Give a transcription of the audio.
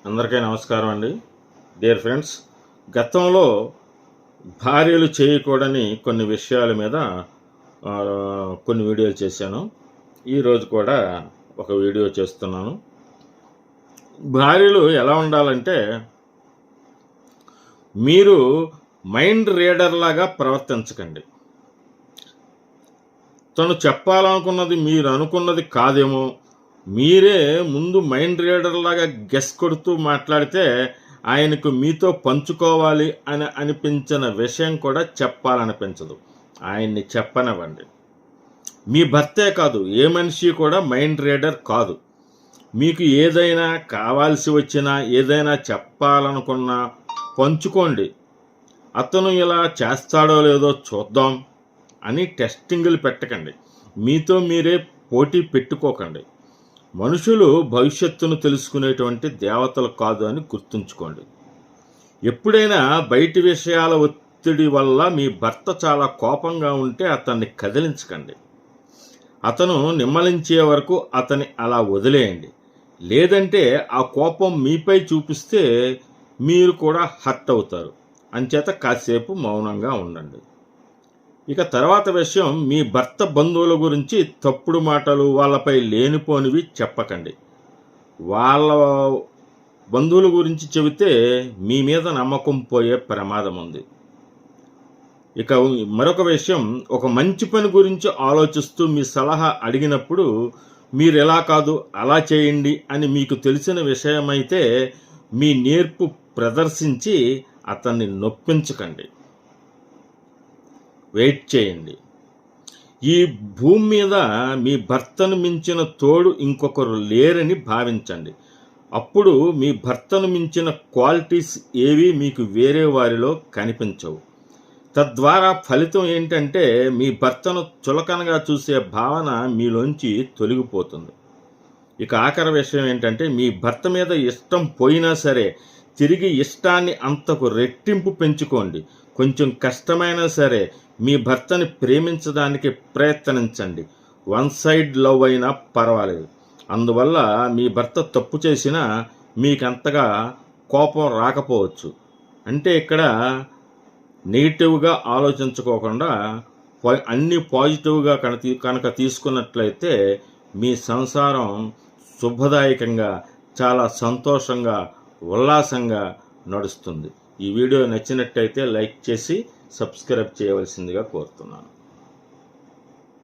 అందరికీ నమస్కారం అండి. డియర్ ఫ్రెండ్స్, గతంలో భార్యలు చేయకూడని కొన్ని విషయాల మీద కొన్ని వీడియోలు చేశాను. ఈరోజు కూడా ఒక వీడియో చేస్తున్నాను. భార్యలు ఎలా ఉండాలంటే, మీరు మైండ్ రీడర్ లాగా ప్రవర్తించకండి. తను చెప్పాలనుకున్నది మీరు అనుకున్నది కాదేమో, మీరే ముందు మైండ్ రీడర్ లాగా గెస్ కొడుతూ మాట్లాడితే ఆయనకు మీతో పంచుకోవాలి అని అనిపించిన విషయం కూడా చెప్పాలనిపించదు. ఆయన్ని చెప్పనివ్వండి. మీ భర్తే కాదు, ఏ మనిషి కూడా మైండ్ రీడర్ కాదు. మీకు ఏదైనా కావాల్సి వచ్చినా, ఏదైనా చెప్పాలనుకున్నా పంచుకోండి. అతను ఇలా చేస్తాడో లేదో చూద్దాం అని టెస్టింగులు పెట్టకండి. మీతో మీరే పోటీ పెట్టుకోకండి. మనుషులు భవిష్యత్తును తెలుసుకునేటువంటి దేవతలు కాదు అని గుర్తుంచుకోండి. ఎప్పుడైనా బయటి విషయాల ఒత్తిడి వల్ల మీ భర్త చాలా కోపంగా ఉంటే అతన్ని కదిలించకండి. అతను నిమ్మలించే వరకు అతన్ని అలా వదిలేయండి. లేదంటే ఆ కోపం మీపై చూపిస్తే మీరు కూడా హర్ట్ అవుతారు. అంచేత కాసేపు మౌనంగా ఉండండి. ఇక తర్వాత విషయం, మీ భర్త బంధువుల గురించి తప్పుడు మాటలు, వాళ్ళపై లేనిపోనివి చెప్పకండి. వాళ్ళ బంధువుల గురించి చెబితే మీ మీద నమ్మకం పోయే ప్రమాదం ఉంది. ఇక మరొక విషయం, ఒక మంచి పని గురించి ఆలోచిస్తూ మీ సలహా అడిగినప్పుడు మీరు ఎలా కాదు అలా చేయండి అని మీకు తెలిసిన విషయమైతే మీ నేర్పు ప్రదర్శించి అతన్ని నొప్పించకండి. వెయిట్ చేయండి. ఈ భూమి మీద మీ భర్తను మించిన తోడు ఇంకొకరు లేరని భావించండి. అప్పుడు మీ భర్తను మించిన క్వాలిటీస్ ఏవి మీకు వేరే వారిలో కనిపించవు. తద్వారా ఫలితం ఏంటంటే మీ భర్తను చులకనగా చూసే భావన మీలోంచి తొలగిపోతుంది. ఇక ఆఖరి విషయం ఏంటంటే, మీ భర్త మీద ఇష్టం పోయినా సరే తిరిగి ఇష్టాన్ని అంతకు రెట్టింపు పెంచుకోండి. కొంచెం కష్టమైనా సరే మీ భర్తని ప్రేమించడానికి ప్రయత్నించండి. వన్ సైడ్ లవ్ అయినా పర్వాలేదు. అందువల్ల మీ భర్త తప్పు చేసినా మీకంతగా కోపం రాకపోవచ్చు. అంటే ఇక్కడ నెగిటివ్గా ఆలోచించుకోకుండా అన్నీ పాజిటివ్గా కనుక తీసుకున్నట్లయితే మీ సంసారం శుభదాయకంగా, చాలా సంతోషంగా, ఉల్లాసంగా నడుస్తుంది. ఈ వీడియో నచ్చినట్టయితే లైక్ చేసి సబ్స్క్రైబ్ చేయవలసిందిగా కోరుతున్నాను.